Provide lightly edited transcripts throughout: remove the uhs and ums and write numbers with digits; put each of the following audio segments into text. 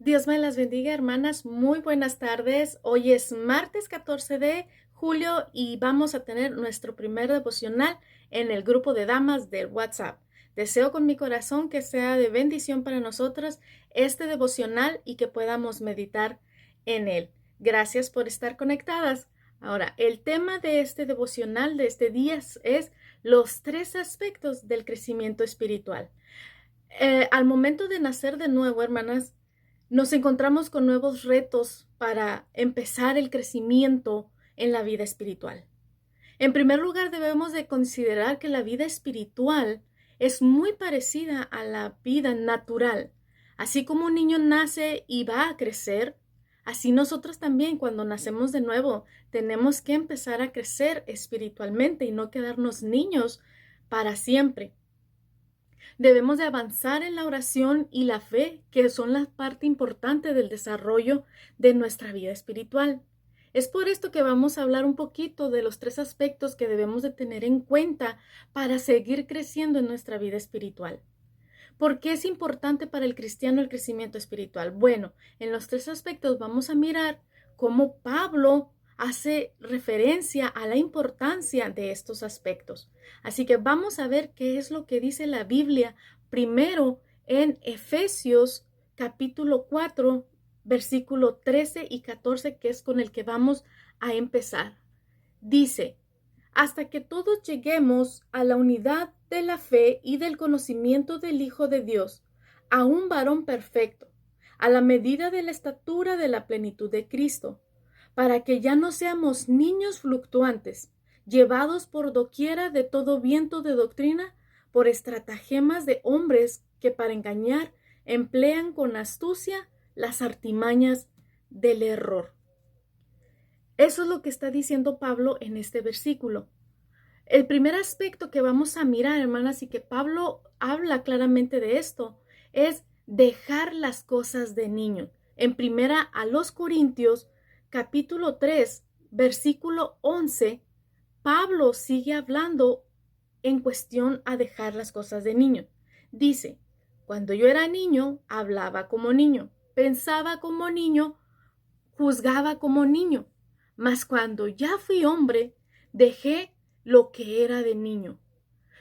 Dios me las bendiga, hermanas. Muy buenas tardes. Hoy es martes 14 de julio y vamos a tener nuestro primer devocional en el grupo de damas del WhatsApp. Deseo con mi corazón que sea de bendición para nosotras este devocional y que podamos meditar en él. Gracias por estar conectadas. Ahora, el tema de este devocional de este día es los tres aspectos del crecimiento espiritual. Al momento de nacer de nuevo, hermanas, nos encontramos con nuevos retos para empezar el crecimiento en la vida espiritual. En primer lugar, debemos de considerar que la vida espiritual es muy parecida a la vida natural. Así como un niño nace y va a crecer, así nosotros también cuando nacemos de nuevo tenemos que empezar a crecer espiritualmente y no quedarnos niños para siempre. Debemos de avanzar en la oración y la fe, que son la parte importante del desarrollo de nuestra vida espiritual. Es por esto que vamos a hablar un poquito de los tres aspectos que debemos de tener en cuenta para seguir creciendo en nuestra vida espiritual. ¿Por qué es importante para el cristiano el crecimiento espiritual? Bueno, en los tres aspectos vamos a mirar cómo Pablo hace referencia a la importancia de estos aspectos. Así que vamos a ver qué es lo que dice la Biblia primero en Efesios capítulo 4, versículo 13 y 14, que es con el que vamos a empezar. Dice: hasta que todos lleguemos a la unidad de la fe y del conocimiento del Hijo de Dios, a un varón perfecto, a la medida de la estatura de la plenitud de Cristo, para que ya no seamos niños fluctuantes, llevados por doquiera de todo viento de doctrina, por estratagemas de hombres que para engañar emplean con astucia las artimañas del error. Eso es lo que está diciendo Pablo en este versículo. El primer aspecto que vamos a mirar, hermanas, y que Pablo habla claramente de esto, es dejar las cosas de niño. En primera a los Corintios, capítulo 3, versículo 11, Pablo sigue hablando en cuestión a dejar las cosas de niño. Dice: cuando yo era niño, hablaba como niño, pensaba como niño, juzgaba como niño, mas cuando ya fui hombre, dejé lo que era de niño.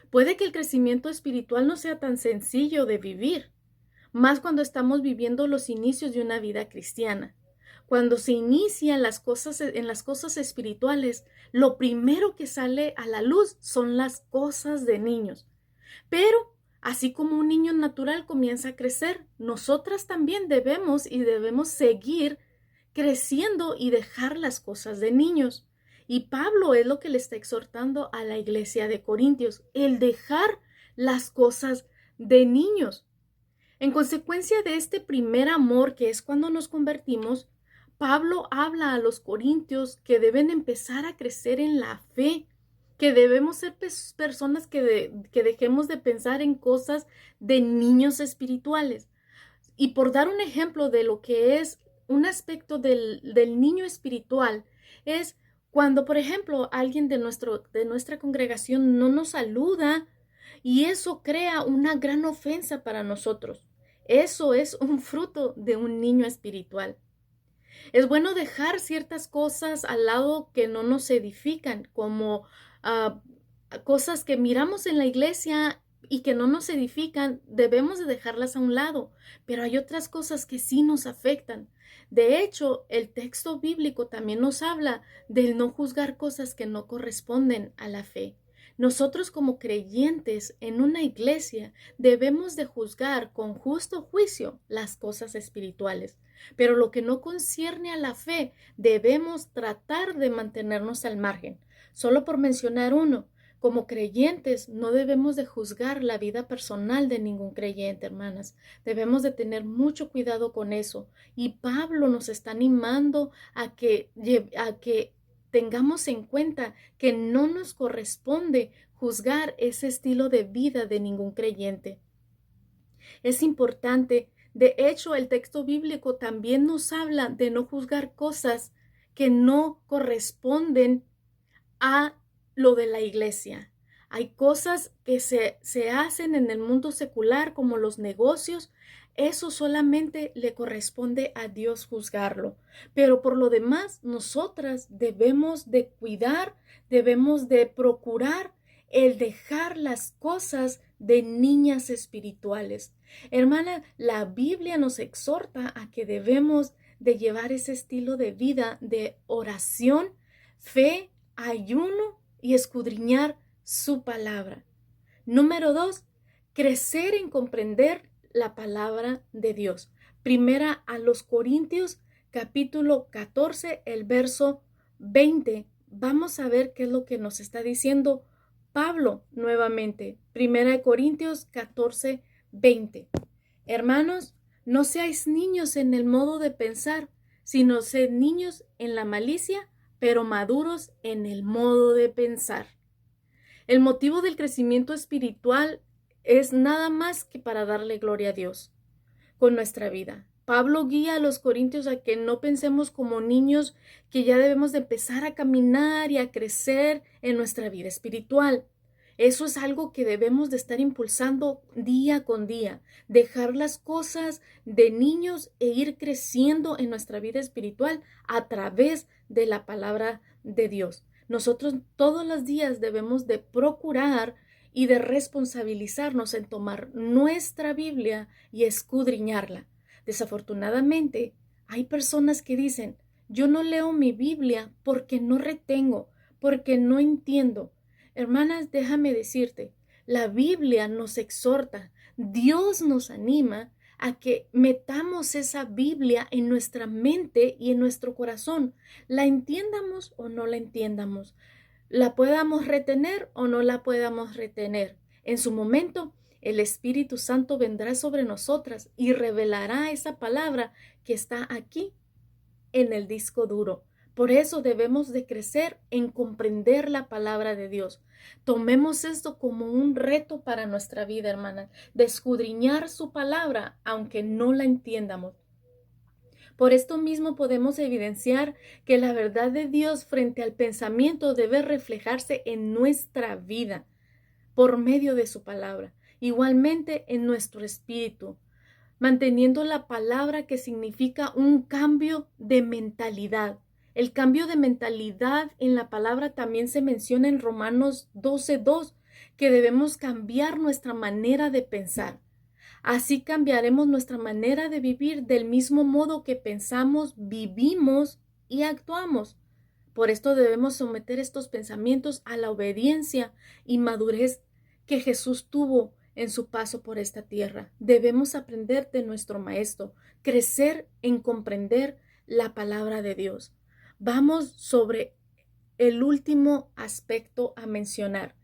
Puede que el crecimiento espiritual no sea tan sencillo de vivir, más cuando estamos viviendo los inicios de una vida cristiana. Cuando se inician las cosas en las cosas espirituales, lo primero que sale a la luz son las cosas de niños. Pero así como un niño natural comienza a crecer, nosotras también debemos seguir creciendo y dejar las cosas de niños. Y Pablo es lo que le está exhortando a la iglesia de Corintios, el dejar las cosas de niños. En consecuencia de este primer amor, que es cuando nos convertimos, Pablo habla a los corintios que deben empezar a crecer en la fe, que debemos ser personas que dejemos de pensar en cosas de niños espirituales. Y por dar un ejemplo de lo que es un aspecto del niño espiritual, es cuando, por ejemplo, alguien de nuestra congregación no nos saluda y eso crea una gran ofensa para nosotros. Eso es un fruto de un niño espiritual. Es bueno dejar ciertas cosas al lado que no nos edifican, como uh, cosas que miramos en la iglesia y que no nos edifican, debemos de dejarlas a un lado, pero hay otras cosas que sí nos afectan. De hecho, el texto bíblico también nos habla del no juzgar cosas que no corresponden a la fe. Nosotros como creyentes en una iglesia debemos de juzgar con justo juicio las cosas espirituales. Pero lo que no concierne a la fe, debemos tratar de mantenernos al margen. Solo por mencionar uno, como creyentes no debemos de juzgar la vida personal de ningún creyente, hermanas. Debemos de tener mucho cuidado con eso. Y Pablo nos está animando a que tengamos en cuenta que no nos corresponde juzgar ese estilo de vida de ningún creyente. Es importante. De hecho, el texto bíblico también nos habla de no juzgar cosas que no corresponden a lo de la iglesia. Hay cosas que se hacen en el mundo secular, como los negocios, eso solamente le corresponde a Dios juzgarlo. Pero por lo demás, nosotras debemos de cuidar, debemos de procurar el dejar las cosas de niñas espirituales. Hermana, la Biblia nos exhorta a que debemos de llevar ese estilo de vida de oración, fe, ayuno y escudriñar su palabra. Número 2, crecer en comprender la palabra de Dios. Primera a los Corintios, capítulo 14, el verso 20. Vamos a ver qué es lo que nos está diciendo Pablo nuevamente. Primera de Corintios 14, 20. Hermanos, no seáis niños en el modo de pensar, sino sed niños en la malicia, pero maduros en el modo de pensar. El motivo del crecimiento espiritual es nada más que para darle gloria a Dios con nuestra vida. Pablo guía a los corintios a que no pensemos como niños, que ya debemos de empezar a caminar y a crecer en nuestra vida espiritual. Eso es algo que debemos de estar impulsando día con día, dejar las cosas de niños e ir creciendo en nuestra vida espiritual a través de la palabra de Dios. Nosotros todos los días debemos de procurar y de responsabilizarnos en tomar nuestra Biblia y escudriñarla. Desafortunadamente, hay personas que dicen, yo no leo mi Biblia porque no retengo, porque no entiendo. Hermanas, déjame decirte, la Biblia nos exhorta, Dios nos anima a que metamos esa Biblia en nuestra mente y en nuestro corazón, la entiendamos o no la entiendamos, la podamos retener o no la podamos retener. En su momento, el Espíritu Santo vendrá sobre nosotras y revelará esa palabra que está aquí en el disco duro. Por eso debemos de crecer en comprender la palabra de Dios. Tomemos esto como un reto para nuestra vida, hermana, de escudriñar su palabra, aunque no la entiendamos. Por esto mismo podemos evidenciar que la verdad de Dios frente al pensamiento debe reflejarse en nuestra vida por medio de su palabra, igualmente en nuestro espíritu, manteniendo la palabra que significa un cambio de mentalidad. El cambio de mentalidad en la palabra también se menciona en Romanos 12:2, que debemos cambiar nuestra manera de pensar. Así cambiaremos nuestra manera de vivir del mismo modo que pensamos, vivimos y actuamos. Por esto debemos someter estos pensamientos a la obediencia y madurez que Jesús tuvo en su paso por esta tierra. Debemos aprender de nuestro Maestro, crecer en comprender la palabra de Dios. Vamos sobre el último aspecto a mencionar.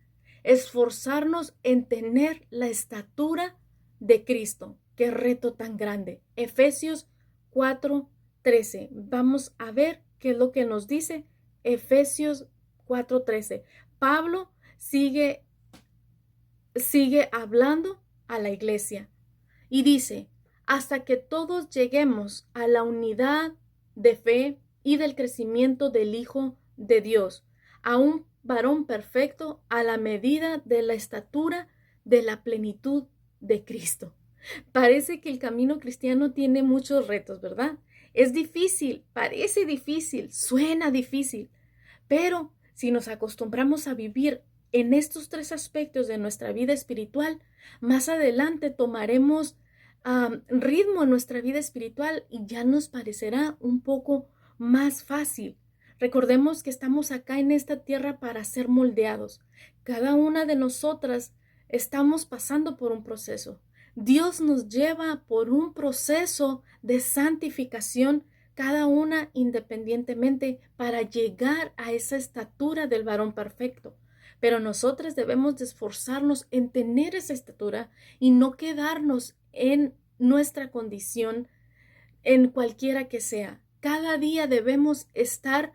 Esforzarnos en tener la estatura de Cristo. Qué reto tan grande. Efesios 4:13. Vamos a ver qué es lo que nos dice Efesios 4:13. Pablo sigue hablando a la iglesia y dice, hasta que todos lleguemos a la unidad de fe y del crecimiento del Hijo de Dios, a un varón perfecto a la medida de la estatura de la plenitud de Cristo. Parece que el camino cristiano tiene muchos retos, ¿verdad? Es difícil, parece difícil, suena difícil, pero si nos acostumbramos a vivir en estos tres aspectos de nuestra vida espiritual, más adelante tomaremos ritmo en nuestra vida espiritual y ya nos parecerá un poco más fácil. Recordemos que estamos acá en esta tierra para ser moldeados. Cada una de nosotras estamos pasando por un proceso. Dios nos lleva por un proceso de santificación, cada una independientemente, para llegar a esa estatura del varón perfecto. Pero nosotras debemos de esforzarnos en tener esa estatura y no quedarnos en nuestra condición, en cualquiera que sea. Cada día debemos estar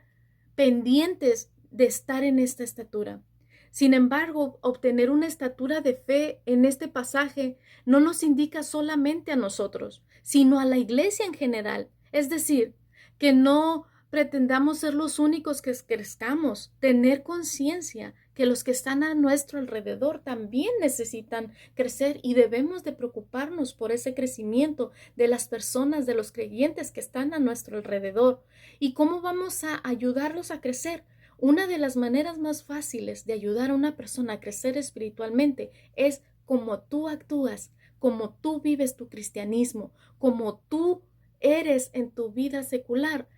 pendientes de estar en esta estatura. Sin embargo, obtener una estatura de fe en este pasaje no nos indica solamente a nosotros, sino a la iglesia en general. Es decir, que no pretendamos ser los únicos que crezcamos, tener conciencia que los que están a nuestro alrededor también necesitan crecer y debemos de preocuparnos por ese crecimiento de las personas, de los creyentes que están a nuestro alrededor. ¿Y cómo vamos a ayudarlos a crecer? Una de las maneras más fáciles de ayudar a una persona a crecer espiritualmente es cómo tú actúas, cómo tú vives tu cristianismo, cómo tú eres en tu vida secular.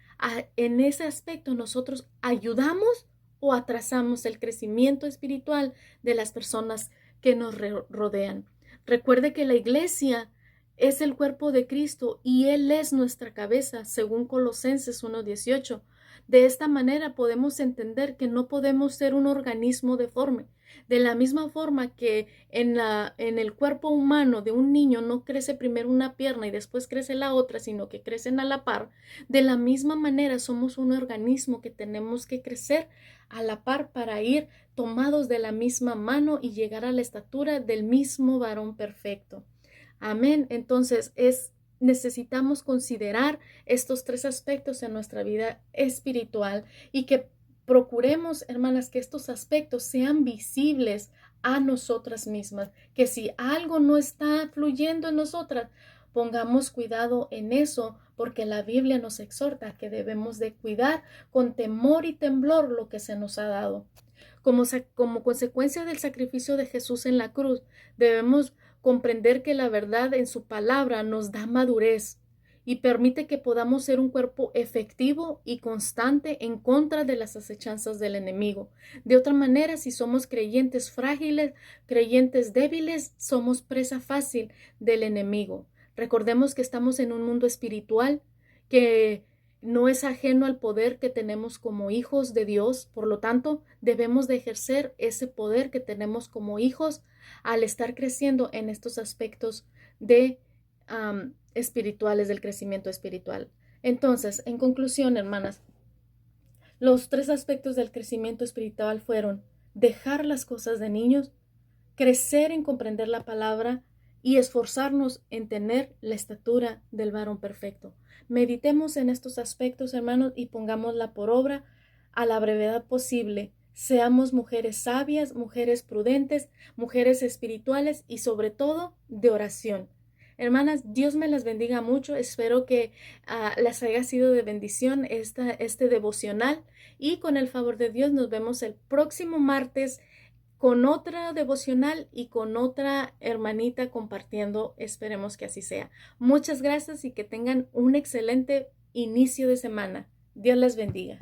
En ese aspecto nosotros ayudamos o atrasamos el crecimiento espiritual de las personas que nos rodean. Recuerde que la iglesia es el cuerpo de Cristo y Él es nuestra cabeza, según Colosenses 1:18. De esta manera podemos entender que no podemos ser un organismo deforme. De la misma forma que en el cuerpo humano de un niño no crece primero una pierna y después crece la otra, sino que crecen a la par, de la misma manera somos un organismo que tenemos que crecer a la par para ir tomados de la misma mano y llegar a la estatura del mismo varón perfecto. Amén. Entonces necesitamos considerar estos tres aspectos en nuestra vida espiritual y que procuremos, hermanas, que estos aspectos sean visibles a nosotras mismas, que si algo no está fluyendo en nosotras, pongamos cuidado en eso, porque la Biblia nos exhorta que debemos de cuidar con temor y temblor lo que se nos ha dado. Como consecuencia del sacrificio de Jesús en la cruz, debemos comprender que la verdad en su palabra nos da madurez y permite que podamos ser un cuerpo efectivo y constante en contra de las acechanzas del enemigo. De otra manera, si somos creyentes frágiles, creyentes débiles, somos presa fácil del enemigo. Recordemos que estamos en un mundo espiritual que no es ajeno al poder que tenemos como hijos de Dios. Por lo tanto, debemos de ejercer ese poder que tenemos como hijos al estar creciendo en estos aspectos de espirituales, del crecimiento espiritual. Entonces, en conclusión, hermanas, los tres aspectos del crecimiento espiritual fueron dejar las cosas de niños, crecer en comprender la palabra y esforzarnos en tener la estatura del varón perfecto. Meditemos en estos aspectos, hermanos, y pongámosla por obra a la brevedad posible. Seamos mujeres sabias, mujeres prudentes, mujeres espirituales y sobre todo de oración. Hermanas, Dios me las bendiga mucho. Espero que les haya sido de bendición este devocional y con el favor de Dios nos vemos el próximo martes con otra devocional y con otra hermanita compartiendo. Esperemos que así sea. Muchas gracias y que tengan un excelente inicio de semana. Dios les bendiga.